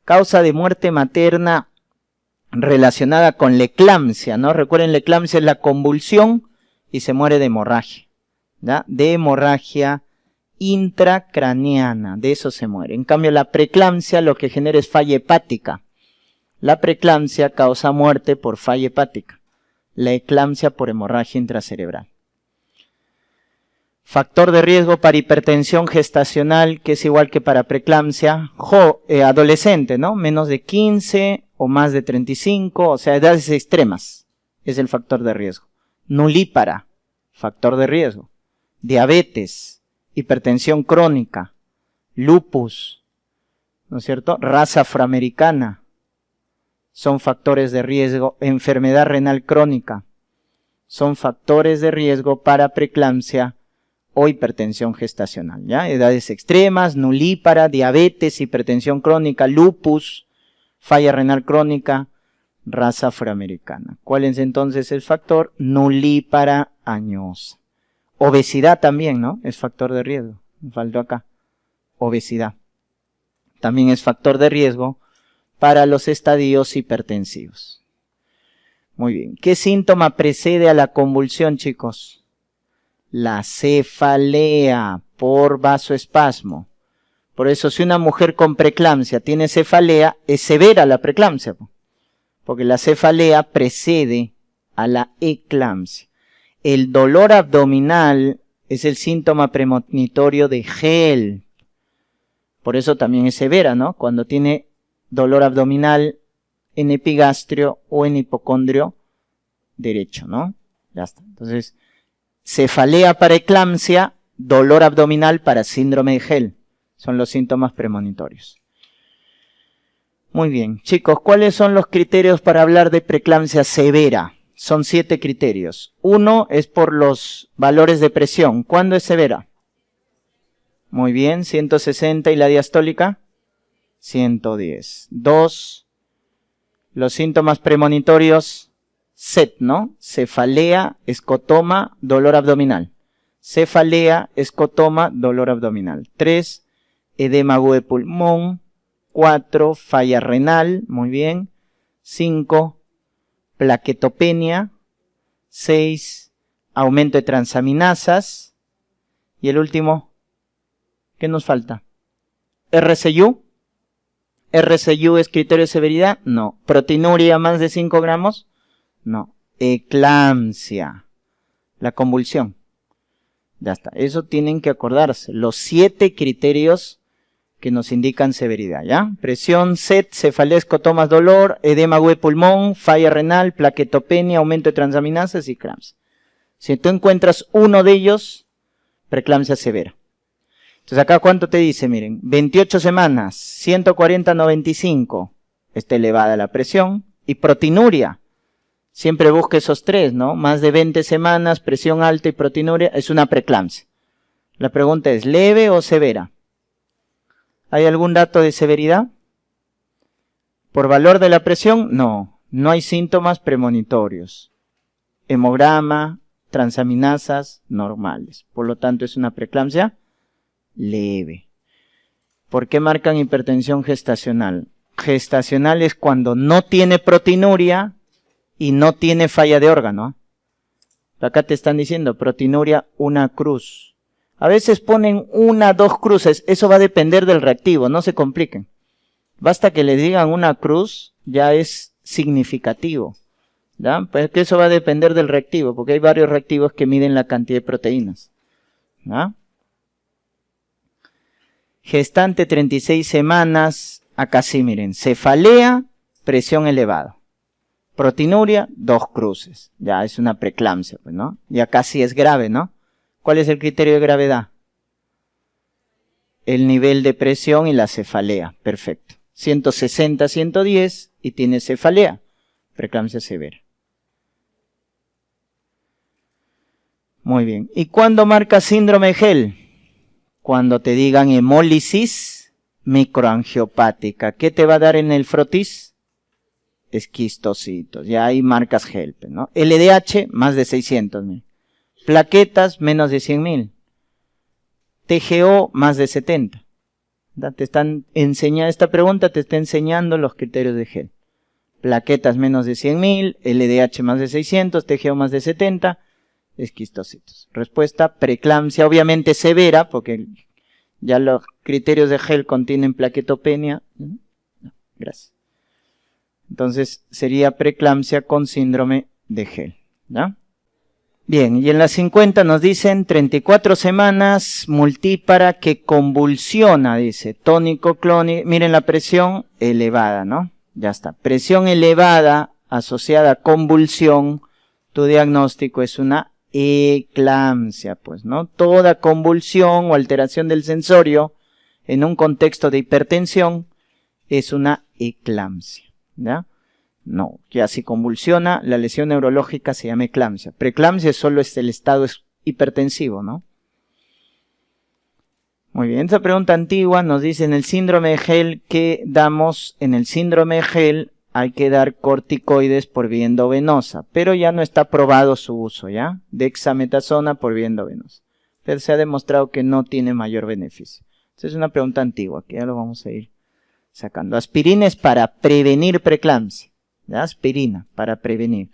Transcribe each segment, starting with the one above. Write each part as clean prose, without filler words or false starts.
Causa de muerte materna relacionada con la eclampsia, ¿no? Recuerden, la eclampsia es la convulsión y se muere de hemorragia, ¿ya? De hemorragia intracraneana, de eso se muere. En cambio, la preeclampsia lo que genera es falla hepática. La preeclampsia causa muerte por falla hepática, la eclampsia por hemorragia intracerebral. Factor de riesgo para hipertensión gestacional, que es igual que para preeclampsia, adolescente, ¿no? Menos de 15 o más de 35, o sea, edades extremas, es el factor de riesgo. Nulípara, factor de riesgo. Diabetes, hipertensión crónica, lupus, ¿no es cierto? Raza afroamericana, son factores de riesgo. Enfermedad renal crónica, son factores de riesgo para preeclampsia o hipertensión gestacional, ¿ya? Edades extremas, nulípara, diabetes, hipertensión crónica, lupus, falla renal crónica, raza afroamericana. ¿Cuál es entonces el factor? Nulípara añosa. Obesidad también, ¿no? Es factor de riesgo. Me faltó acá. Obesidad. También es factor de riesgo para los estadios hipertensivos. Muy bien. ¿Qué síntoma precede a la convulsión, chicos? La cefalea por vasoespasmo. Por eso, si una mujer con preeclampsia tiene cefalea, es severa la preeclampsia, porque la cefalea precede a la eclampsia. El dolor abdominal es el síntoma premonitorio de HELP. Por eso también es severa, ¿no? Cuando tiene dolor abdominal en epigastrio o en hipocondrio derecho, ¿no? Ya está. Entonces, cefalea para eclampsia, dolor abdominal para síndrome de HELP. Son los síntomas premonitorios. Muy bien, chicos, ¿cuáles son los criterios para hablar de preeclampsia severa? Son 7 criterios. 1 es por los valores de presión. ¿Cuándo es severa? Muy bien, 160, ¿y la diastólica? 110. 2, los síntomas premonitorios, CET, ¿no? Cefalea, escotoma, dolor abdominal. Cefalea, escotoma, dolor abdominal. 3, edema agudo de pulmón. 4, falla renal, muy bien. 5, plaquetopenia. 6, aumento de transaminasas. Y el último, ¿qué nos falta? RCU. ¿RCU es criterio de severidad? No. ¿Proteinuria más de 5 gramos? No. Eclampsia. La convulsión. Ya está. Eso tienen que acordarse. Los 7 criterios que nos indican severidad, ¿ya? Presión, CET, cefalea, escotomas, dolor, edema agudo de pulmón, falla renal, plaquetopenia, aumento de transaminasas y eclampsia. Si tú encuentras uno de ellos, preeclampsia severa. Entonces acá, ¿cuánto te dice? Miren, 28 semanas, 140/95, está elevada la presión. Y proteinuria, siempre busca esos 3, ¿no? Más de 20 semanas, presión alta y proteinuria, es una preeclampsia. La pregunta es, ¿leve o severa? ¿Hay algún dato de severidad? ¿Por valor de la presión? No, no hay síntomas premonitorios. Hemograma, transaminasas normales. Por lo tanto, es una preeclampsia leve. ¿Por qué marcan hipertensión gestacional? Gestacional es cuando no tiene proteinuria y no tiene falla de órgano. Acá te están diciendo proteinuria, una cruz. A veces ponen 1, 2 cruces. Eso va a depender del reactivo, no se compliquen. Basta que le digan una cruz, ya es significativo, ¿ya? Pues que eso va a depender del reactivo, porque hay varios reactivos que miden la cantidad de proteínas, ¿ya? Gestante 36 semanas, acá sí miren, cefalea, presión elevada. Proteinuria, 2 cruces, ya es una preeclampsia, pues, ¿no? Y acá sí es grave, ¿no? ¿Cuál es el criterio de gravedad? El nivel de presión y la cefalea, perfecto. 160, 110 y tiene cefalea, preeclampsia severa. Muy bien, ¿y cuándo marca síndrome de HELP? Cuando te digan hemólisis microangiopática. ¿Qué te va a dar en el frotis? Esquistocitos. Ya ahí marcas HELP, ¿no? LDH, más de 600.000. Plaquetas, menos de 100.000. TGO, más de 70. Te están enseñando, esta pregunta te está enseñando los criterios de Gel. Plaquetas menos de 100.000, LDH más de 600, TGO más de 70, esquistocitos. Respuesta, preeclampsia, obviamente severa, porque ya los criterios de Gel contienen plaquetopenia. No, gracias. Entonces sería preeclampsia con síndrome de Gel, ¿ya? Bien, y en las 50 nos dicen 34 semanas, multípara que convulsiona, dice, tónico, clónico, miren la presión elevada, ¿no? Ya está, presión elevada asociada a convulsión, tu diagnóstico es una eclampsia, pues, ¿no? Toda convulsión o alteración del sensorio en un contexto de hipertensión es una eclampsia, ¿ya? No, ya si convulsiona, la lesión neurológica se llama eclampsia. Preeclampsia solo es el estado hipertensivo, ¿no? Muy bien, esta pregunta antigua nos dice en el síndrome de Gel, ¿qué damos? En el síndrome de Gel hay que dar corticoides por vía endovenosa, pero ya no está probado su uso, ¿ya? Dexametasona por vía endovenosa. Pero se ha demostrado que no tiene mayor beneficio. Esta es una pregunta antigua, que ya lo vamos a ir sacando. Aspirina es para prevenir preeclampsia. ¿Ya? Aspirina, para prevenir.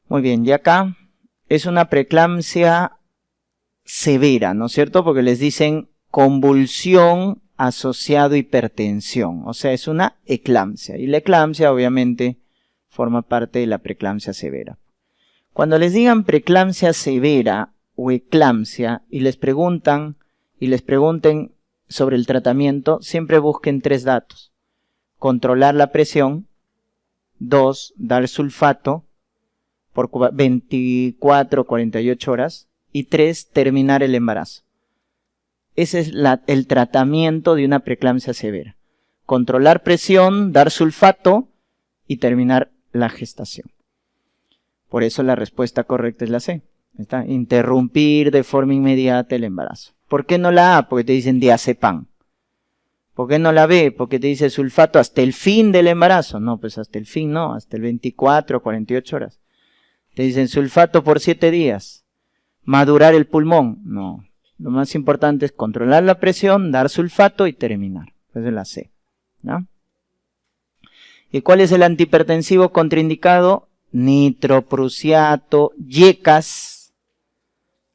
Muy bien, y acá es una preeclampsia severa, ¿no es cierto? Porque les dicen convulsión asociado a hipertensión. O sea, es una eclampsia. Y la eclampsia, obviamente, forma parte de la preeclampsia severa. Cuando les digan preeclampsia severa o eclampsia y les pregunten sobre el tratamiento, siempre busquen 3 datos. Controlar la presión, 2, dar sulfato por 24 o 48 horas, y 3, terminar el embarazo. Ese es el tratamiento de una preeclampsia severa. Controlar presión, dar sulfato y terminar la gestación. Por eso la respuesta correcta es la C. ¿Está? Interrumpir de forma inmediata el embarazo. ¿Por qué no la A? Porque te dicen diazepam. ¿Por qué no la B? Porque te dice sulfato hasta el fin del embarazo. No, pues hasta el fin no, hasta el 24 o 48 horas. Te dicen sulfato por 7 días. Madurar el pulmón. No, lo más importante es controlar la presión, dar sulfato y terminar. Esa es la C, ¿no? ¿Y cuál es el antihipertensivo contraindicado? Nitroprusiato, yecas,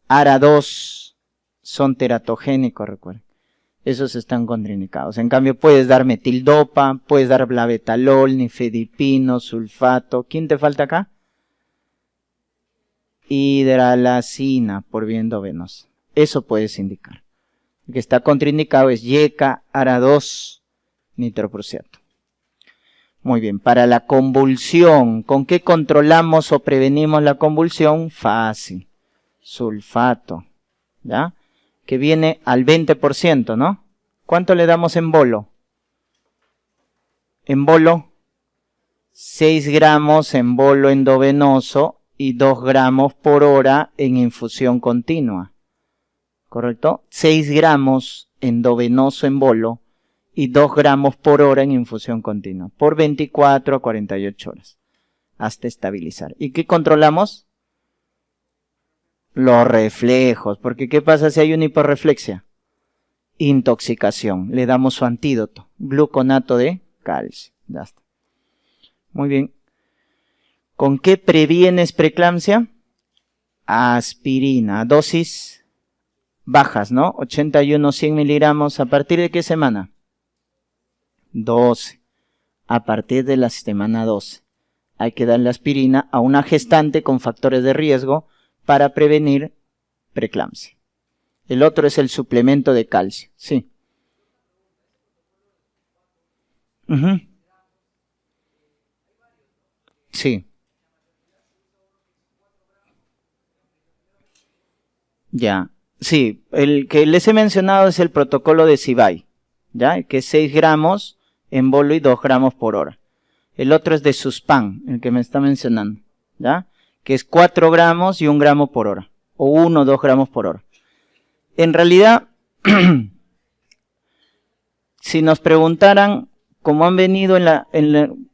ARA2, son teratogénicos, recuerden. Esos están contraindicados. En cambio, puedes dar metildopa, puedes dar blabetalol, nifedipino, sulfato. ¿Quién te falta acá? Hidralacina por vía endovenosa. Eso puedes indicar. El que está contraindicado es yeca, ARA2, nitroprusiato. Muy bien, para la convulsión, ¿con qué controlamos o prevenimos la convulsión? Fácil. Sulfato, ¿ya? Que viene al 20%, ¿no? ¿Cuánto le damos en bolo? En bolo, 6 gramos en bolo endovenoso y 2 gramos por hora en infusión continua. ¿Correcto? 6 gramos endovenoso en bolo y 2 gramos por hora en infusión continua. Por 24 a 48 horas. Hasta estabilizar. ¿Y qué controlamos? Los reflejos, porque ¿qué pasa si hay una hiporreflexia? Intoxicación. Le damos su antídoto, gluconato de calcio. Ya está. Muy bien. ¿Con qué previenes preeclampsia? Aspirina. Dosis bajas, ¿no? 81, 100 miligramos. ¿A partir de qué semana? 12. A partir de la semana 12. Hay que darle aspirina a una gestante con factores de riesgo para prevenir preeclampsia. El otro es el suplemento de calcio. Sí. Sí. Ya. Sí, el que les he mencionado es el protocolo de CIBAI, ¿ya? Que es 6 gramos en bolo y 2 gramos por hora. El otro es de Suspan, el que me está mencionando, ¿ya? Que es 4 gramos y 1 gramo por hora. O 1 o 2 gramos por hora. En realidad, si nos preguntaran, como han venido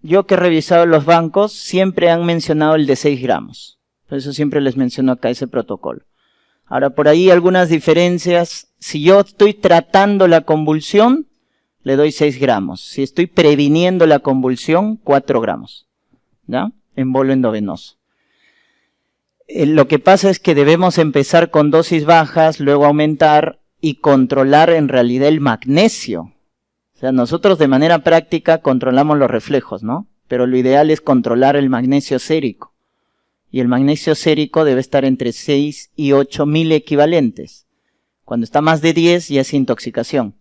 yo que he revisado los bancos, siempre han mencionado el de 6 gramos. Por eso siempre les menciono acá ese protocolo. Ahora, por ahí algunas diferencias. Si yo estoy tratando la convulsión, le doy 6 gramos. Si estoy previniendo la convulsión, 4 gramos. ¿Ya? Embolo endovenoso. Lo que pasa es que debemos empezar con dosis bajas, luego aumentar y controlar en realidad el magnesio. O sea, nosotros de manera práctica controlamos los reflejos, ¿no? Pero lo ideal es controlar el magnesio sérico. Y el magnesio sérico debe estar entre 6 y 8 miliequivalentes. Cuando está más de 10 ya es intoxicación.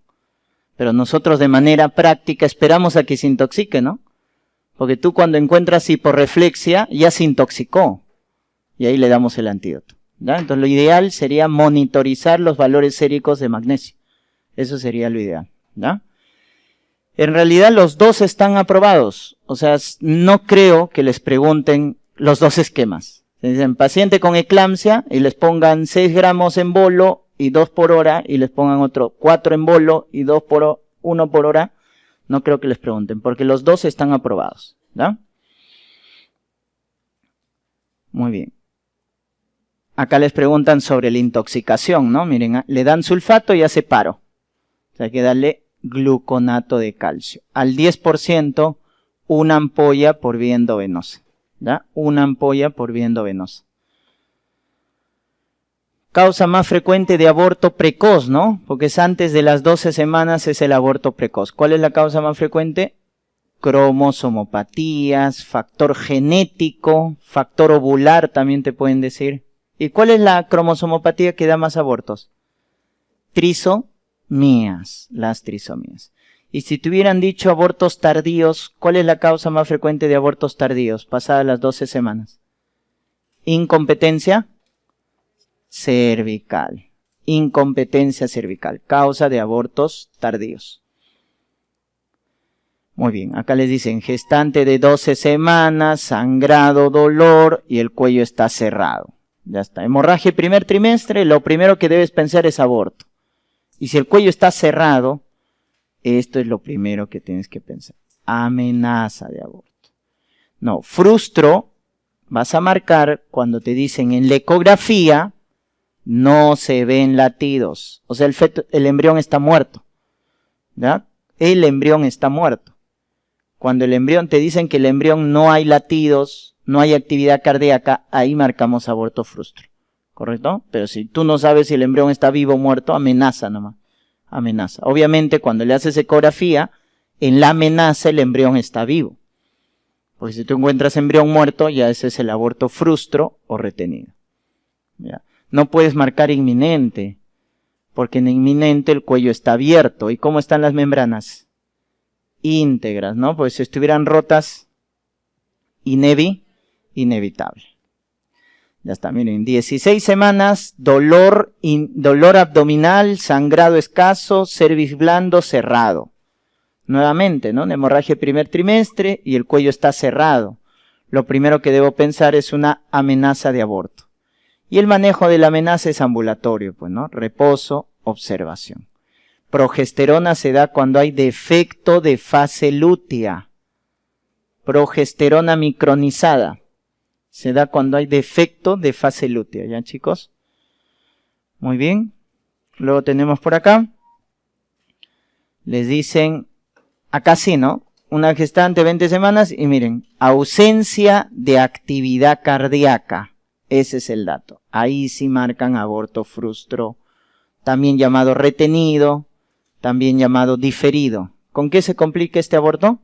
Pero nosotros de manera práctica esperamos a que se intoxique, ¿no? Porque tú cuando encuentras hiporreflexia ya se intoxicó. Y ahí le damos el antídoto, ¿ya? Entonces lo ideal sería monitorizar los valores séricos de magnesio. Eso sería lo ideal, ¿ya? En realidad los dos están aprobados. O sea, no creo que les pregunten los dos esquemas. Se dicen paciente con eclampsia y les pongan 6 gramos en bolo y 2 por hora y les pongan otro 4 en bolo y 1 por hora. No creo que les pregunten porque los dos están aprobados, ¿ya? Muy bien. Acá les preguntan sobre la intoxicación, ¿no? Miren, le dan sulfato y hace paro. O sea, hay que darle gluconato de calcio. Al 10%, una ampolla por vía endovenosa. ¿Ya? Una ampolla por vía endovenosa. Causa más frecuente de aborto precoz, ¿no? Porque es antes de las 12 semanas es el aborto precoz. ¿Cuál es la causa más frecuente? Cromosomopatías, factor genético, factor ovular también te pueden decir. ¿Y cuál es la cromosomopatía que da más abortos? Trisomías, las trisomías. Y si te hubieran dicho abortos tardíos, ¿cuál es la causa más frecuente de abortos tardíos pasadas las 12 semanas? Incompetencia cervical. Incompetencia cervical, causa de abortos tardíos. Muy bien, acá les dicen gestante de 12 semanas, sangrado, dolor y el cuello está cerrado. Ya está. Hemorragia primer trimestre, lo primero que debes pensar es aborto. Y si el cuello está cerrado, esto es lo primero que tienes que pensar. Amenaza de aborto. No, frustro, vas a marcar cuando te dicen en la ecografía, no se ven latidos. O sea, el embrión está muerto. ¿Ya? El embrión está muerto. Cuando el embrión, te dicen que el embrión no hay latidos, no hay actividad cardíaca, ahí marcamos aborto frustro, ¿correcto? Pero si tú no sabes si el embrión está vivo o muerto, amenaza nomás, amenaza. Obviamente cuando le haces ecografía, en la amenaza el embrión está vivo. Porque si tú encuentras embrión muerto, ya ese es el aborto frustro o retenido. ¿Ya? No puedes marcar inminente, porque en inminente el cuello está abierto. ¿Y cómo están las membranas? Íntegras, ¿no? Pues si estuvieran rotas, inevitable. Ya está, miren, 16 semanas, dolor abdominal, sangrado escaso, cervix blando, cerrado. Nuevamente, ¿no? Hemorragia primer trimestre y el cuello está cerrado. Lo primero que debo pensar es una amenaza de aborto. Y el manejo de la amenaza es ambulatorio, pues, ¿no? Reposo, observación. Progesterona se da cuando hay defecto de fase lútea. Progesterona micronizada. Se da cuando hay defecto de fase lútea, ¿ya, chicos? Muy bien. Luego tenemos por acá. Les dicen, acá sí, ¿no? Una gestante 20 semanas y miren, ausencia de actividad cardíaca. Ese es el dato. Ahí sí marcan aborto frustro, también llamado retenido, también llamado diferido. ¿Con qué se complica este aborto?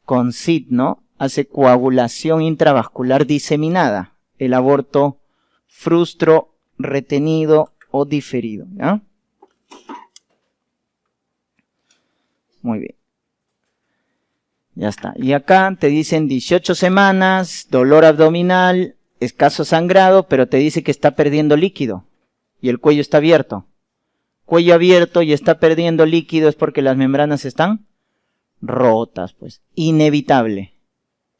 Con SID, ¿no? Hace coagulación intravascular diseminada. El aborto frustro, retenido o diferido, ¿ya? Muy bien. Ya está. Y acá te dicen 18 semanas, dolor abdominal, escaso sangrado, pero te dice que está perdiendo líquido y el cuello está abierto. Cuello abierto y está perdiendo líquido es porque las membranas están rotas, pues. Inevitable.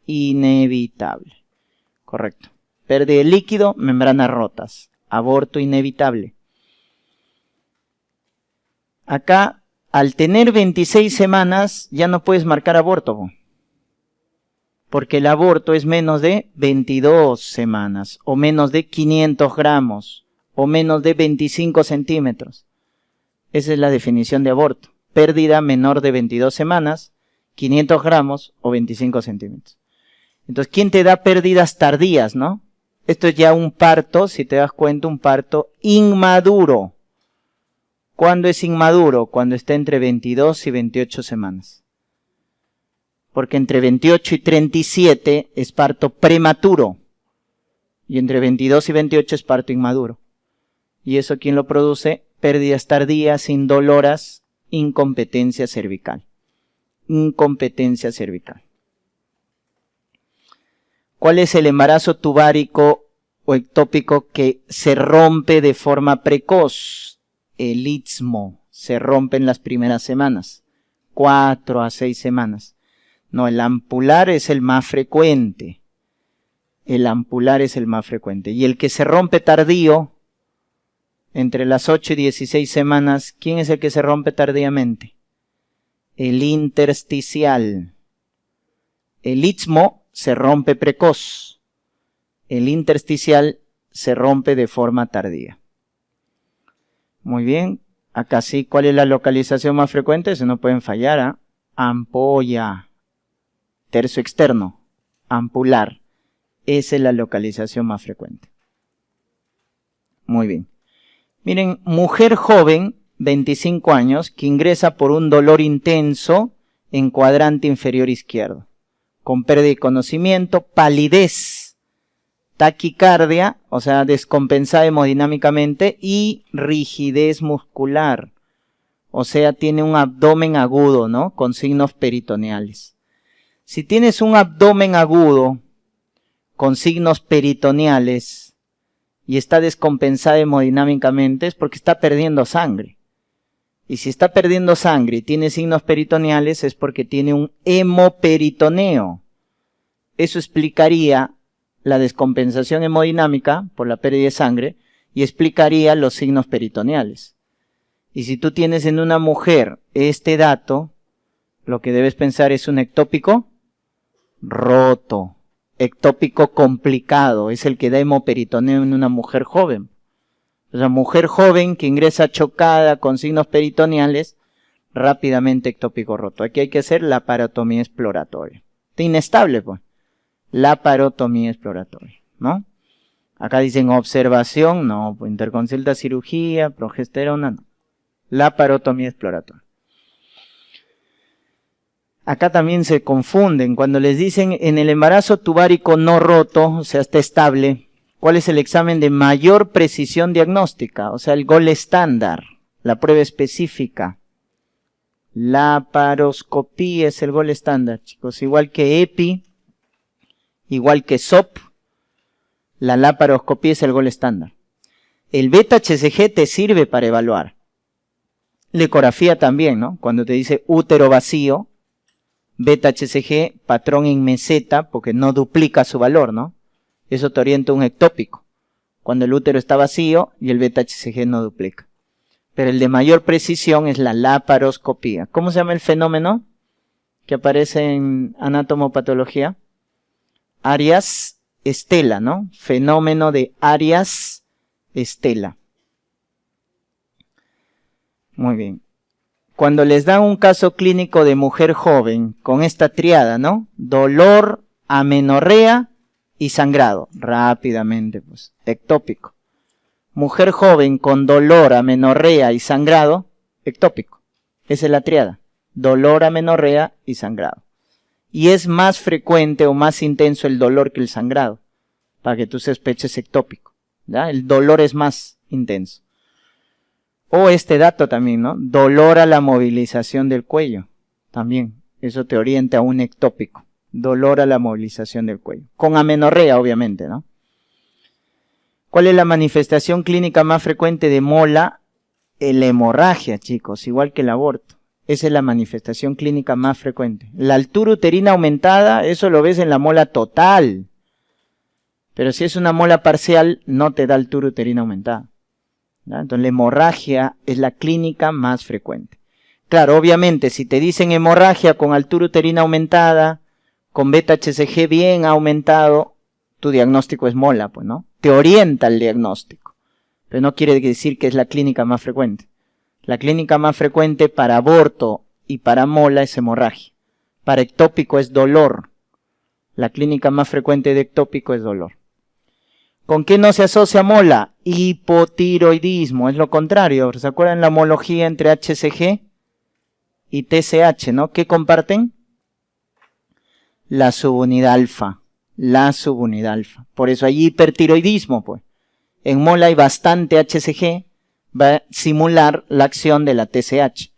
Inevitable. Correcto. Pérdida de líquido, membranas rotas. Aborto inevitable. Acá, al tener 26 semanas, ya no puedes marcar aborto. porque el aborto es menos de 22 semanas, o menos de 500 gramos, o menos de 25 centímetros. Esa es la definición de aborto. Pérdida menor de 22 semanas, 500 gramos o 25 centímetros. Entonces, ¿quién te da pérdidas tardías, no? Esto es ya un parto, si te das cuenta, un parto inmaduro. ¿Cuándo es inmaduro? Cuando está entre 22 y 28 semanas. Porque entre 28 y 37 es parto prematuro. Y entre 22 y 28 es parto inmaduro. ¿Y eso quién lo produce? Pérdidas tardías, indoloras, incompetencia cervical. Incompetencia cervical. ¿Cuál es el embarazo tubárico o ectópico que se rompe de forma precoz? El istmo se rompe en las primeras semanas, 4 a 6 semanas. No, el ampular es el más frecuente. El ampular es el más frecuente. Y el que se rompe tardío, entre las 8 y 16 semanas, ¿quién es el que se rompe tardíamente? El intersticial. El istmo se rompe precoz. El intersticial se rompe de forma tardía. Muy bien. Acá sí, ¿cuál es la localización más frecuente? Eso no pueden fallar, ¿ah? Ampolla. Tercio externo. Ampular. Esa es la localización más frecuente. Muy bien. Miren, mujer joven, 25 años, que ingresa por un dolor intenso en cuadrante inferior izquierdo, con pérdida de conocimiento, palidez, taquicardia, o sea, descompensada hemodinámicamente, y rigidez muscular, o sea, tiene un abdomen agudo, ¿no? Con signos peritoneales. Si tienes un abdomen agudo con signos peritoneales y está descompensada hemodinámicamente, es porque está perdiendo sangre. Y si está perdiendo sangre y tiene signos peritoneales, es porque tiene un hemoperitoneo. Eso explicaría la descompensación hemodinámica por la pérdida de sangre y explicaría los signos peritoneales. Y si tú tienes en una mujer este dato, lo que debes pensar es un ectópico roto. Ectópico complicado, es el que da hemoperitoneo en una mujer joven. O sea, mujer joven que ingresa chocada con signos peritoneales, rápidamente ectópico roto. Aquí hay que hacer la laparotomía exploratoria. Está inestable, pues. Laparotomía exploratoria, ¿no? Acá dicen observación, no, pues interconsulta cirugía, progesterona, no. Laparotomía exploratoria. Acá también se confunden cuando les dicen en el embarazo tubárico no roto, o sea, está estable, ¿cuál es el examen de mayor precisión diagnóstica? O sea, el gold estándar, la prueba específica. Laparoscopía es el gold estándar, chicos, igual que EPI, igual que SOP, la laparoscopía es el gold estándar. El beta-HCG te sirve para evaluar. La ecografía también, ¿no? Cuando te dice útero vacío, beta-HCG, patrón en meseta, porque no duplica su valor, ¿no? Eso te orienta a un ectópico, cuando el útero está vacío y el beta-HCG no duplica. Pero el de mayor precisión es la laparoscopía. ¿Cómo se llama el fenómeno que aparece en anatomopatología? Arias Stella, ¿no? Fenómeno de Arias Stella. Muy bien. Cuando les dan un caso clínico de mujer joven con esta triada, ¿no? Dolor, amenorrea y sangrado. Rápidamente, pues, ectópico. Mujer joven con dolor, amenorrea y sangrado, ectópico. Esa es la triada. Dolor, amenorrea y sangrado. Y es más frecuente o más intenso el dolor que el sangrado, para que tú sospeches ectópico, ¿ya? El dolor es más intenso. O este dato también, ¿no? Dolor a la movilización del cuello. También, eso te orienta a un ectópico. Dolor a la movilización del cuello. Con amenorrea, obviamente, ¿no? ¿Cuál es la manifestación clínica más frecuente de mola? La hemorragia, chicos, igual que el aborto. Esa es la manifestación clínica más frecuente. La altura uterina aumentada, eso lo ves en la mola total. Pero si es una mola parcial, no te da altura uterina aumentada. ¿Ya? Entonces la hemorragia es la clínica más frecuente. Claro, obviamente, si te dicen hemorragia con altura uterina aumentada, con beta-HCG bien aumentado, tu diagnóstico es mola, pues, ¿no? Te orienta el diagnóstico, pero no quiere decir que es la clínica más frecuente. La clínica más frecuente para aborto y para mola es hemorragia. Para ectópico es dolor. La clínica más frecuente de ectópico es dolor. ¿Con qué no se asocia mola? Hipotiroidismo, es lo contrario. ¿Se acuerdan la homología entre HCG y TSH, ¿no? ¿Qué comparten? La subunidad alfa. La subunidad alfa. Por eso hay hipertiroidismo, pues. En mola hay bastante HCG, va a simular la acción de la TSH.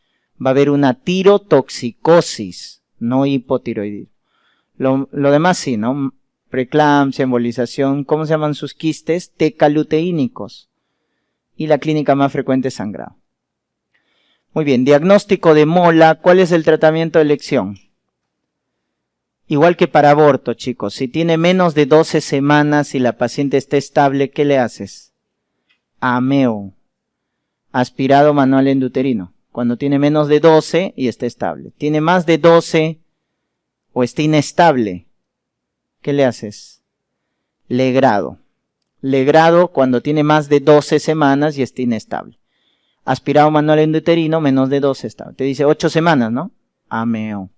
Va a haber una tirotoxicosis, no hipotiroidismo. Lo demás sí, ¿no? Preeclampsia, embolización, ¿cómo se llaman sus quistes? Tecaluteínicos. Y la clínica más frecuente es sangrado. Muy bien, diagnóstico de mola, ¿cuál es el tratamiento de elección? Igual que para aborto, chicos, si tiene menos de 12 semanas y la paciente está estable, ¿qué le haces? Ameo, aspirado manual endouterino, cuando tiene menos de 12 y está estable. Tiene más de 12 o está inestable, ¿qué le haces? Legrado. Legrado cuando tiene más de 12 semanas y está inestable. Aspirado manual endouterino, menos de 12 estable. Te dice 8 semanas, ¿no? Ameo.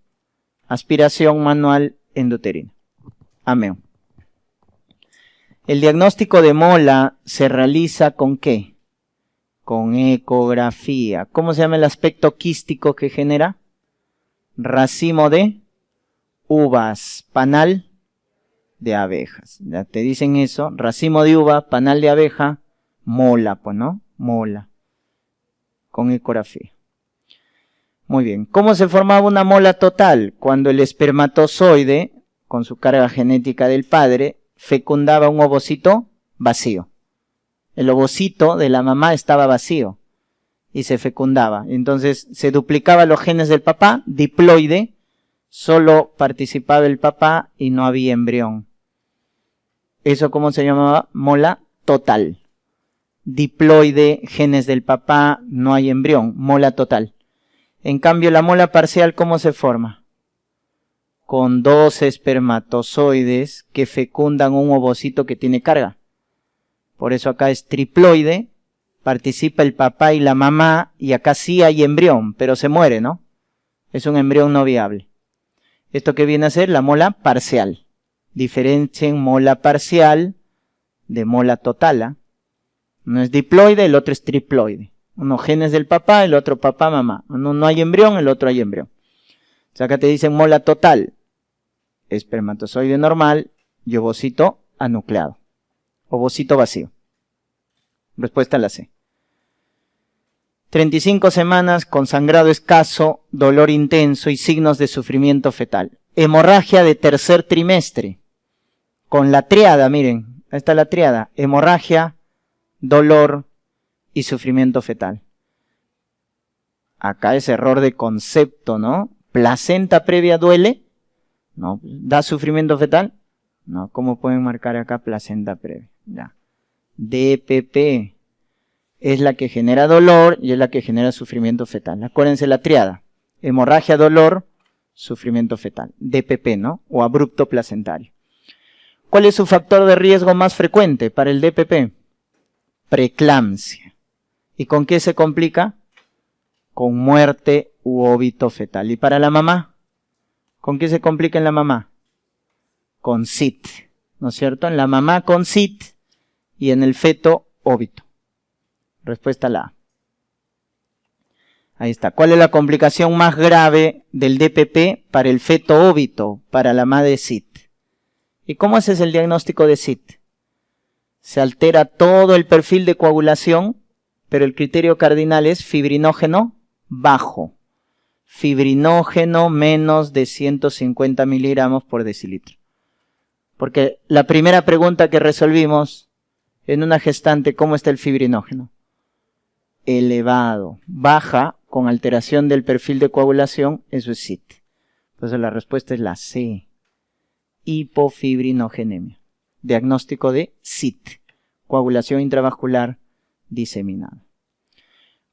Aspiración manual endouterina. Ameo. El diagnóstico de mola se realiza ¿con qué? Con ecografía. ¿Cómo se llama el aspecto quístico que genera? Racimo de uvas, panal de abejas. Ya te dicen eso, racimo de uva, panal de abeja, mola, pues, ¿no? Mola. Con ecografía. Muy bien. ¿Cómo se formaba una mola total? Cuando el espermatozoide, con su carga genética del padre, fecundaba un ovocito vacío. El ovocito de la mamá estaba vacío y se fecundaba. Entonces se duplicaban los genes del papá, diploide, solo participaba el papá y no había embrión. ¿Eso cómo se llamaba? Mola total. Diploide, genes del papá, no hay embrión, mola total. En cambio, la mola parcial, ¿cómo se forma? Con 2 espermatozoides que fecundan un ovocito que tiene carga. Por eso acá es triploide, participa el papá y la mamá, y acá sí hay embrión, pero se muere, ¿no? Es un embrión no viable. ¿Esto qué viene a ser? La mola parcial. Diferencien mola parcial de mola total, ¿eh? Uno es diploide, el otro es triploide. Uno genes del papá, el otro papá, mamá. Uno no hay embrión, el otro hay embrión. O sea, acá te dicen mola total, espermatozoide normal y ovocito anucleado. Ovocito vacío. Respuesta a la C. 35 semanas con sangrado escaso, dolor intenso y signos de sufrimiento fetal. Hemorragia de tercer trimestre. Con la triada, miren, ahí está la triada. Hemorragia, dolor y sufrimiento fetal. Acá es error de concepto, ¿no? ¿Placenta previa duele? No. ¿Da sufrimiento fetal? No. ¿Cómo pueden marcar acá placenta previa? Ya. DPP es la que genera dolor y es la que genera sufrimiento fetal. Acuérdense la triada. Hemorragia, dolor, sufrimiento fetal. DPP, ¿no? O abrupto placentario. ¿Cuál es su factor de riesgo más frecuente para el DPP? Preeclampsia. ¿Y con qué se complica? Con muerte u óbito fetal. ¿Y para la mamá? ¿Con qué se complica en la mamá? Con SIT, ¿no es cierto? En la mamá con SIT y en el feto óbito. Respuesta la A. Ahí está. ¿Cuál es la complicación más grave del DPP para el feto óbito, para la madre SIT? ¿Y cómo haces el diagnóstico de SIT? Se altera todo el perfil de coagulación, pero el criterio cardinal es fibrinógeno bajo. Fibrinógeno menos de 150 miligramos por decilitro. Porque la primera pregunta que resolvimos en una gestante, ¿cómo está el fibrinógeno? Elevado. Baja con alteración del perfil de coagulación, eso es SIT. Entonces la respuesta es la C. Hipofibrinogenemia. Diagnóstico de SIT. Coagulación intravascular diseminada.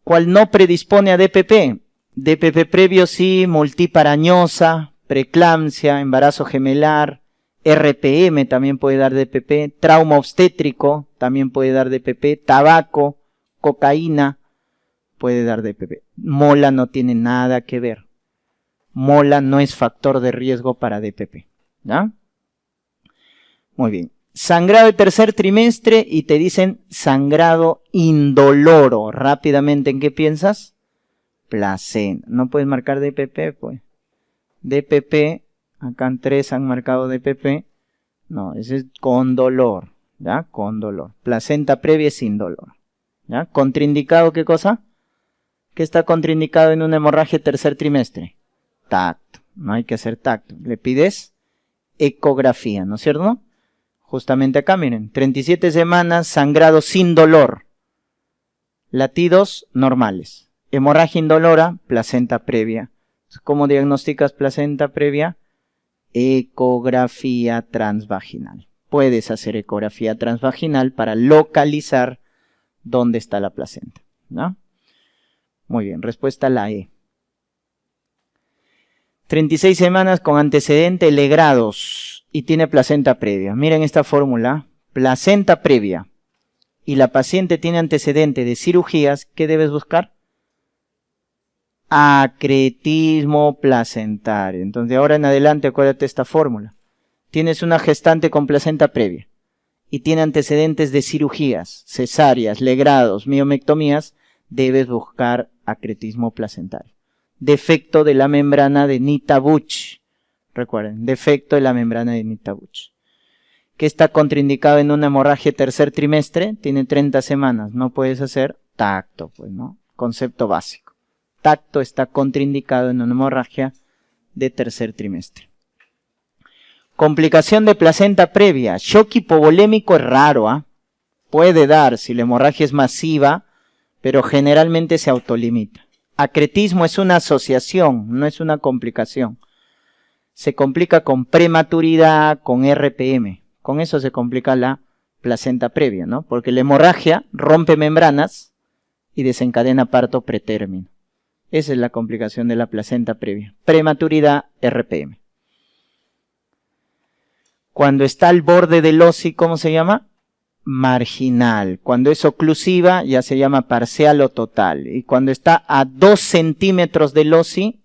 ¿Cuál no predispone a DPP? DPP previo sí, multiparañosa, preeclampsia, embarazo gemelar, RPM también puede dar DPP, trauma obstétrico también puede dar DPP, tabaco, cocaína puede dar DPP. Mola no tiene nada que ver. Mola no es factor de riesgo para DPP. ¿Ya? Muy bien. Sangrado de tercer trimestre y te dicen sangrado indoloro. Rápidamente, ¿en qué piensas? Placenta. No puedes marcar DPP, pues. DPP, acá en 3 han marcado DPP. No, ese es con dolor. ¿Ya? Con dolor. Placenta previa es sin dolor. ¿Ya? ¿Contraindicado qué cosa? ¿Qué está contraindicado en una hemorragia de tercer trimestre? Tacto. No hay que hacer tacto. Le pides ecografía, ¿no es cierto? Justamente acá, miren. 37 semanas, sangrado sin dolor. Latidos normales. Hemorragia indolora, placenta previa. ¿Cómo diagnosticas placenta previa? Ecografía transvaginal. Puedes hacer ecografía transvaginal para localizar dónde está la placenta, ¿no? Muy bien, respuesta la E. 36 semanas con antecedente legrados y tiene placenta previa. Miren esta fórmula, placenta previa y la paciente tiene antecedente de cirugías, ¿qué debes buscar? Acretismo placentario. Entonces de ahora en adelante acuérdate esta fórmula. Tienes una gestante con placenta previa y tiene antecedentes de cirugías, cesáreas, legrados, miomectomías, debes buscar acretismo placentario. Defecto de la membrana de Nita-Busch. Recuerden, defecto de la membrana de Nita-Busch. ¿Qué está contraindicado en una hemorragia tercer trimestre? Tiene 30 semanas. No puedes hacer tacto, pues, ¿no? Concepto básico. Tacto está contraindicado en una hemorragia de tercer trimestre. Complicación de placenta previa. Shock hipovolémico es raro, ¿ah? Puede dar si la hemorragia es masiva, pero generalmente se autolimita. Acretismo es una asociación, no es una complicación. Se complica con prematuridad, con RPM. Con eso se complica la placenta previa, ¿no? Porque la hemorragia rompe membranas y desencadena parto pretérmino. Esa es la complicación de la placenta previa. Prematuridad, RPM. Cuando está al borde del OSI, ¿cómo se llama? Marginal. Cuando es oclusiva ya se llama parcial o total. Y cuando está a 2 centímetros del OSI,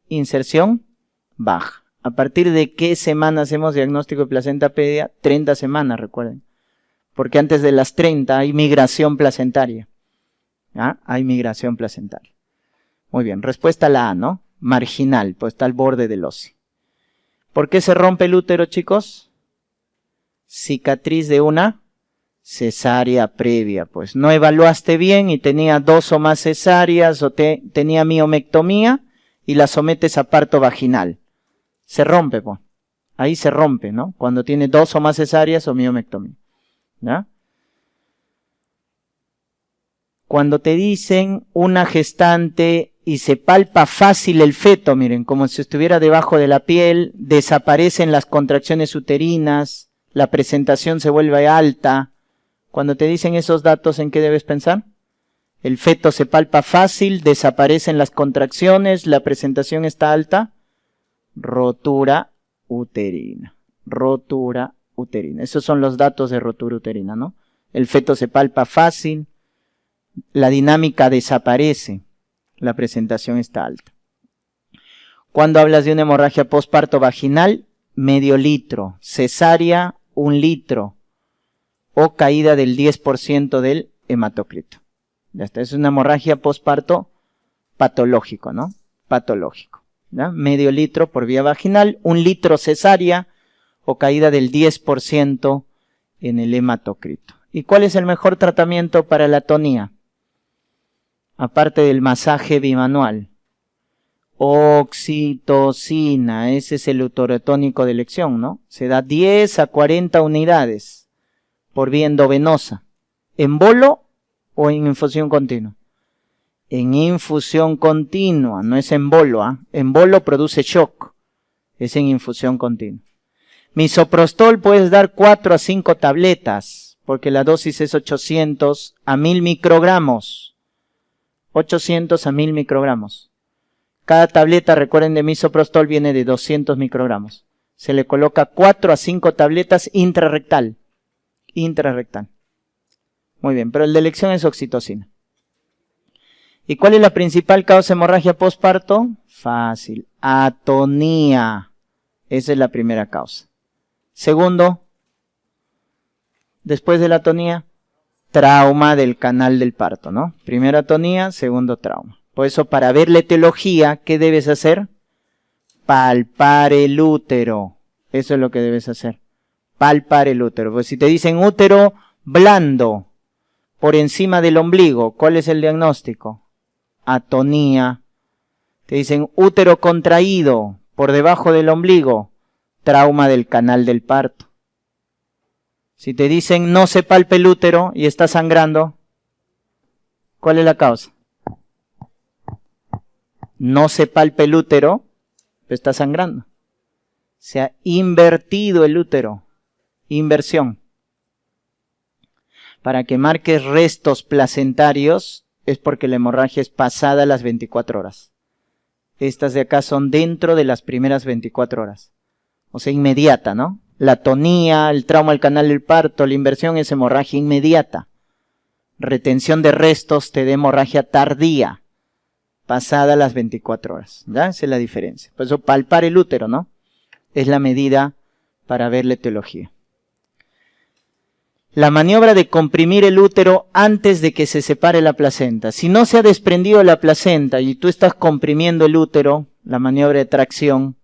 inserción baja. ¿A partir de qué semana hacemos diagnóstico de placenta previa? 30 semanas, recuerden. Porque antes de las 30 hay migración placentaria. ¿Ah? Hay migración placentaria. Muy bien, respuesta a la A, ¿no? Marginal, pues está al borde del OSI. ¿Por qué se rompe el útero, chicos? Cicatriz de una cesárea previa. Pues no evaluaste bien y tenía 2 o más cesáreas o tenía miomectomía y la sometes a parto vaginal. Se rompe, pues. Ahí se rompe, ¿no? Cuando tiene 2 o más cesáreas o miomectomía. ¿Ya? Cuando te dicen una gestante y se palpa fácil el feto, miren, como si estuviera debajo de la piel, desaparecen las contracciones uterinas, la presentación se vuelve alta. Cuando te dicen esos datos, ¿en qué debes pensar? El feto se palpa fácil, desaparecen las contracciones, la presentación está alta. Rotura uterina. Rotura uterina. Esos son los datos de rotura uterina, ¿no? El feto se palpa fácil, la dinámica desaparece, la presentación está alta. Cuando hablas de una hemorragia postparto vaginal, medio litro, cesárea, 1 litro, o caída del 10% del hematocrito. Ya está, es una hemorragia postparto patológico, ¿no? Patológico. ¿Ya? Medio litro por vía vaginal, 1 litro cesárea, o caída del 10% en el hematocrito. ¿Y cuál es el mejor tratamiento para la atonía? Aparte del masaje bimanual. Oxitocina, ese es el uterotónico de elección, ¿no? Se da 10 a 40 unidades por vía endovenosa. ¿En bolo o en infusión continua? En infusión continua, no es en bolo, ¿ah? En bolo produce shock, es en infusión continua. Misoprostol puedes dar 4 a 5 tabletas, porque la dosis es 800 a 1000 microgramos. 800 a 1000 microgramos. Cada tableta, recuerden, de misoprostol viene de 200 microgramos. Se le coloca 4 a 5 tabletas intrarrectal. Intrarrectal. Muy bien, pero el de elección es oxitocina. ¿Y cuál es la principal causa de hemorragia postparto? Fácil. Atonía. Esa es la primera causa. Segundo, después de la atonía, trauma del canal del parto, ¿no? Primera atonía, segundo trauma. Por eso, para ver la etiología, ¿qué debes hacer? Palpar el útero. Eso es lo que debes hacer. Palpar el útero. Pues si te dicen útero blando por encima del ombligo, ¿cuál es el diagnóstico? Atonía. Te dicen útero contraído por debajo del ombligo, trauma del canal del parto. Si te dicen no se palpe el útero y está sangrando, ¿cuál es la causa? No se palpe el útero, pero está sangrando. Se ha invertido el útero. Inversión. Para que marques restos placentarios es porque la hemorragia es pasada las 24 horas. Estas de acá son dentro de las primeras 24 horas. O sea, inmediata, ¿no? La atonía, el trauma del canal del parto, la inversión es hemorragia inmediata. Retención de restos te da hemorragia tardía, pasada las 24 horas. ¿Ya? Esa es la diferencia. Por eso palpar el útero, ¿no? Es la medida para ver la etiología. La maniobra de comprimir el útero antes de que se separe la placenta. Si no se ha desprendido la placenta y tú estás comprimiendo el útero, la maniobra de tracción,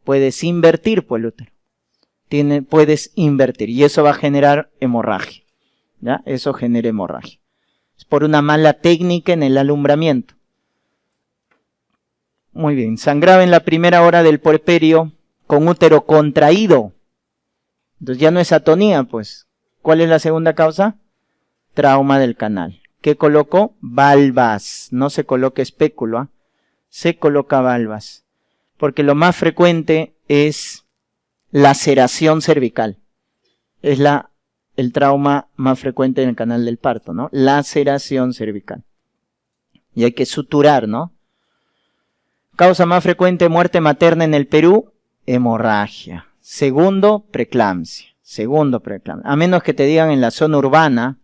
puedes invertir por el útero. Puedes invertir y eso va a generar hemorragia. ¿Ya? Eso genera hemorragia. Es por una mala técnica en el alumbramiento. Muy bien. Sangraba en la primera hora del puerperio con útero contraído. Entonces ya no es atonía, pues. ¿Cuál es la segunda causa? Trauma del canal. ¿Qué colocó? Valvas. No se coloca espéculo, ¿eh? Se coloca valvas. Porque lo más frecuente es laceración cervical. Es el trauma más frecuente en el canal del parto, ¿no? Laceración cervical. Y hay que suturar, ¿no? Causa más frecuente, muerte materna en el Perú, hemorragia. Segundo, preeclampsia. A menos que te digan en la zona urbana,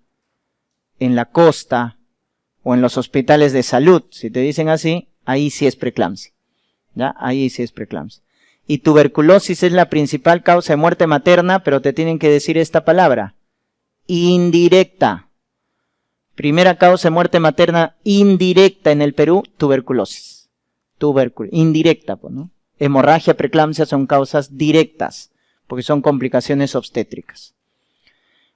en la costa o en los hospitales de salud. Si te dicen así, ahí sí es preeclampsia. ¿Ya? Ahí sí es preeclampsia. Y tuberculosis es la principal causa de muerte materna, pero te tienen que decir esta palabra. Indirecta. Primera causa de muerte materna indirecta en el Perú, tuberculosis. Indirecta, pues, ¿no? Hemorragia, preeclampsia son causas directas, porque son complicaciones obstétricas.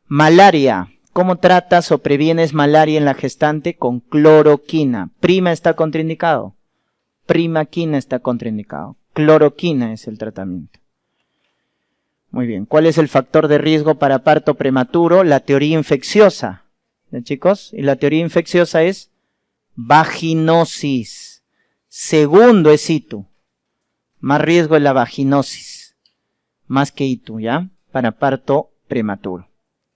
Malaria. ¿Cómo tratas o previenes malaria en la gestante? Con cloroquina. Prima está contraindicado. Primaquina está contraindicado. Cloroquina es el tratamiento. Muy bien. ¿Cuál es el factor de riesgo para parto prematuro? La teoría infecciosa. ¿Bien, chicos? Y la teoría infecciosa es vaginosis. Segundo es ITU. Más riesgo es la vaginosis. Más que ITU, ¿ya? Para parto prematuro.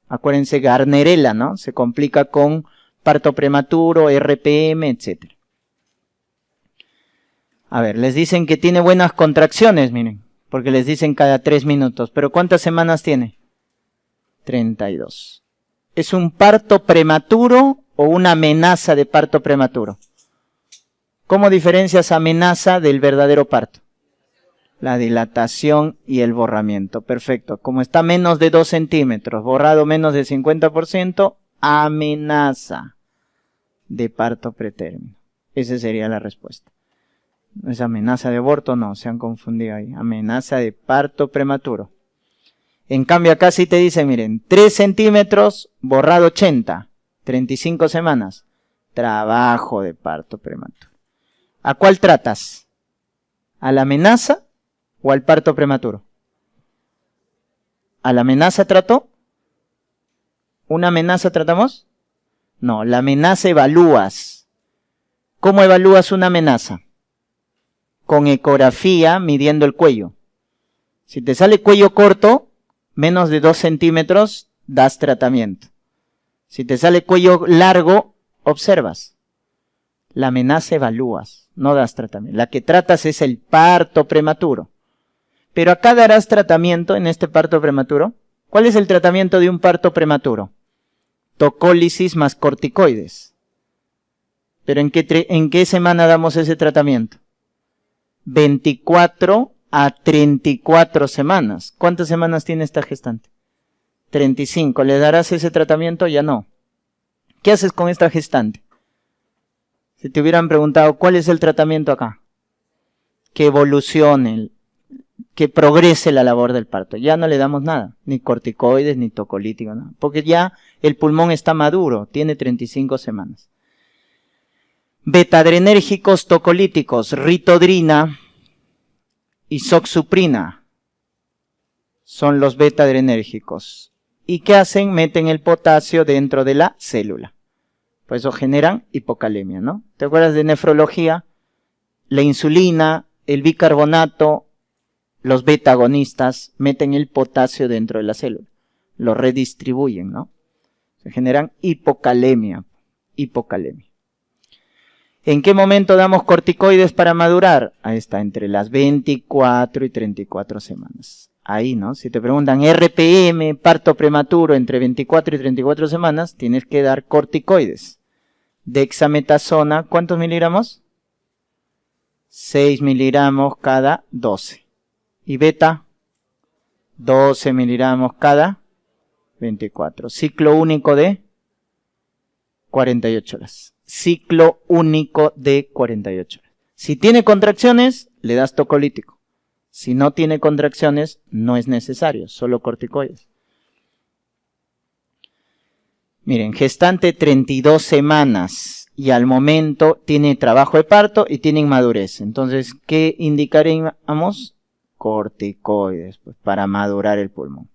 Acuérdense, Garnerella, ¿no? Se complica con parto prematuro, RPM, etc. A ver, les dicen que tiene buenas contracciones, miren, porque les dicen cada 3 minutos. ¿Pero cuántas semanas tiene? 32. ¿Es un parto prematuro o una amenaza de parto prematuro? ¿Cómo diferencias amenaza del verdadero parto? La dilatación y el borramiento. Perfecto. Como está menos de 2 centímetros, borrado menos del 50%, amenaza de parto pretérmino. Esa sería la respuesta. No es amenaza de aborto, no, se han confundido ahí. Amenaza de parto prematuro. En cambio acá sí te dicen, miren, 3 centímetros, borrado 80, 35 semanas. Trabajo de parto prematuro. ¿A cuál tratas? ¿A la amenaza o al parto prematuro? ¿A la amenaza trató? ¿Una amenaza tratamos? No, la amenaza evalúas. ¿Cómo evalúas una amenaza? Con ecografía midiendo el cuello. Si te sale cuello corto, menos de 2 centímetros, das tratamiento. Si te sale cuello largo, observas. La amenaza evalúas. no das tratamiento. La que tratas es el parto prematuro. Pero acá darás tratamiento en este parto prematuro. ¿Cuál es el tratamiento de un parto prematuro? Tocólisis más corticoides. ¿Pero en qué semana damos ese tratamiento? 24 a 34 semanas. ¿Cuántas semanas tiene esta gestante? 35. ¿Le darás ese tratamiento? Ya no. ¿Qué haces con esta gestante? Si te hubieran preguntado, ¿cuál es el tratamiento acá? Que evolucione, que progrese la labor del parto. Ya no le damos nada, ni corticoides, ni tocolíticos, ¿no? Porque ya el pulmón está maduro, tiene 35 semanas. Betadrenérgicos tocolíticos, ritodrina y soxuprina son los betadrenérgicos. ¿Y qué hacen? Meten el potasio dentro de la célula. Por eso generan hipocalemia, ¿no? ¿Te acuerdas de nefrología? La insulina, el bicarbonato, los beta-agonistas meten el potasio dentro de la célula. Lo redistribuyen, ¿no? Se generan hipocalemia. Hipocalemia. ¿En qué momento damos corticoides para madurar? Ahí está, entre las 24 y 34 semanas. Ahí, ¿no? Si te preguntan RPM, parto prematuro entre 24 y 34 semanas, tienes que dar corticoides. Dexametasona, ¿cuántos miligramos? 6 miligramos cada 12. Y beta, 12 miligramos cada 24. Ciclo único de 48 horas. Ciclo único de 48 horas. Si tiene contracciones, le das tocolítico. Si no tiene contracciones, no es necesario, solo corticoides. Miren, gestante 32 semanas y al momento tiene trabajo de parto y tiene inmadurez. Entonces, ¿qué indicaríamos? Corticoides, pues, para madurar el pulmón.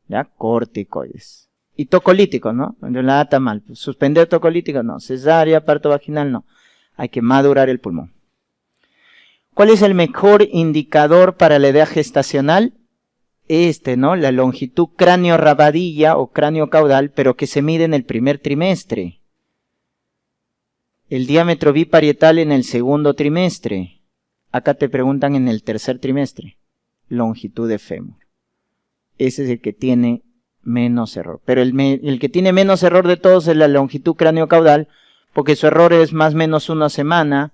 ¿Ya? Corticoides. Y tocolíticos, ¿no? La ata mal. Pues, suspender tocolíticos, no. Cesárea, parto vaginal, no. Hay que madurar el pulmón. ¿Cuál es el mejor indicador para la edad gestacional? ¿No? La longitud cráneo-rabadilla o cráneo-caudal, pero que se mide en el primer trimestre. El diámetro biparietal en el segundo trimestre. Acá te preguntan en el tercer trimestre. Longitud de fémur. Ese es el que tiene menos error. Pero el que tiene menos error de todos es la longitud cráneo-caudal, porque su error es más o menos 1 semana,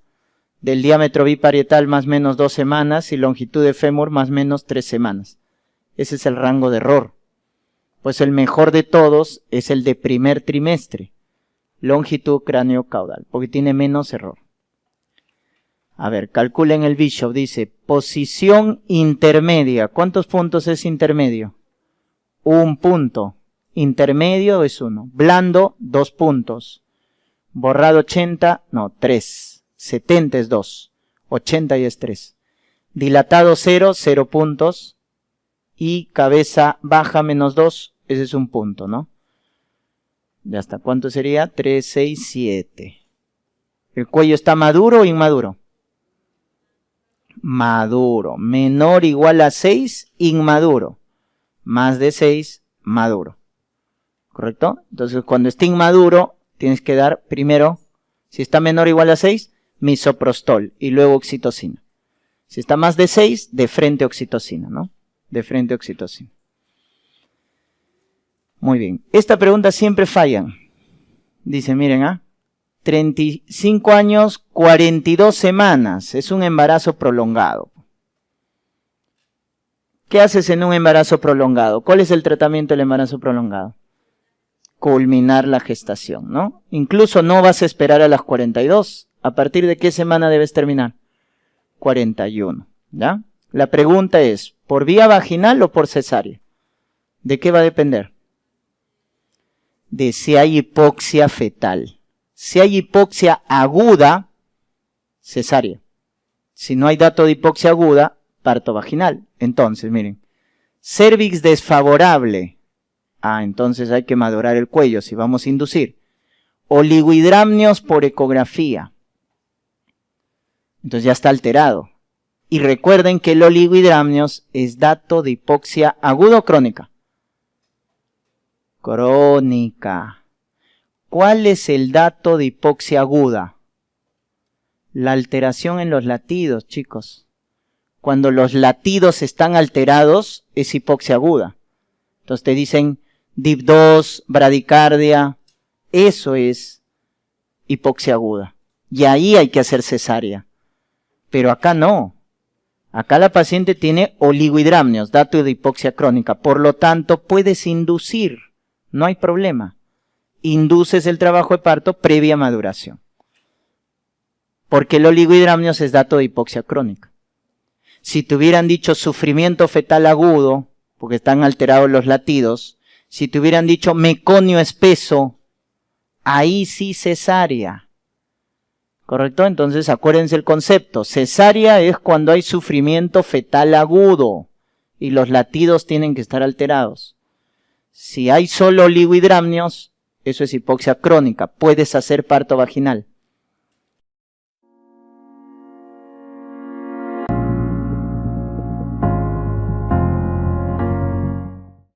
del diámetro biparietal más o menos 2 semanas y longitud de fémur más o menos 3 semanas. Ese es el rango de error. Pues el mejor de todos es el de primer trimestre. Longitud cráneo-caudal, porque tiene menos error. A ver, calculen el Bishop. Dice, posición intermedia. ¿Cuántos puntos es intermedio? 1 punto. Intermedio es 1. Blando, 2 puntos. Borrado 80, no, 3. 70 es 2. 80 y es 3. Dilatado 0, 0 puntos. Y cabeza baja menos 2, ese es 1 punto, ¿no? Ya está. ¿Cuánto sería? 3, 6, 7. ¿El cuello está maduro o inmaduro? Maduro. Menor o igual a 6, inmaduro. Más de 6, maduro. ¿Correcto? Entonces, cuando esté inmaduro, tienes que dar primero, si está menor o igual a 6, misoprostol y luego oxitocina. Si está más de 6, de frente oxitocina, ¿no? De frente oxitocina. Muy bien. Esta pregunta siempre fallan. Dice, miren, 35 años, 42 semanas. Es un embarazo prolongado. ¿Qué haces en un embarazo prolongado? ¿Cuál es el tratamiento del embarazo prolongado? Culminar la gestación, ¿no? Incluso no vas a esperar a las 42. ¿A partir de qué semana debes terminar? 41, ¿ya? La pregunta es, ¿por vía vaginal o por cesárea? ¿De qué va a depender? De si hay hipoxia fetal. Si hay hipoxia aguda, cesárea. Si no hay dato de hipoxia aguda, parto vaginal. Entonces, miren, cervix desfavorable. Entonces hay que madurar el cuello si vamos a inducir. Oligohidramnios por ecografía. Entonces ya está alterado. Y recuerden que el oligohidramnios es dato de hipoxia aguda o crónica. Crónica. ¿Cuál es el dato de hipoxia aguda? La alteración en los latidos, chicos. Cuando los latidos están alterados, es hipoxia aguda. Entonces te dicen DIP2, bradicardia, eso es hipoxia aguda. Y ahí hay que hacer cesárea. Pero acá no. Acá la paciente tiene oligohidramnios, dato de hipoxia crónica. Por lo tanto, puedes inducir, no hay problema. Induces el trabajo de parto previa maduración. Porque el oligohidramnios es dato de hipoxia crónica. Si te hubieran dicho sufrimiento fetal agudo, porque están alterados los latidos, si te hubieran dicho meconio espeso, ahí sí cesárea. ¿Correcto? Entonces acuérdense el concepto. Cesárea es cuando hay sufrimiento fetal agudo y los latidos tienen que estar alterados. Si hay solo oligohidramnios, eso es hipoxia crónica. Puedes hacer parto vaginal.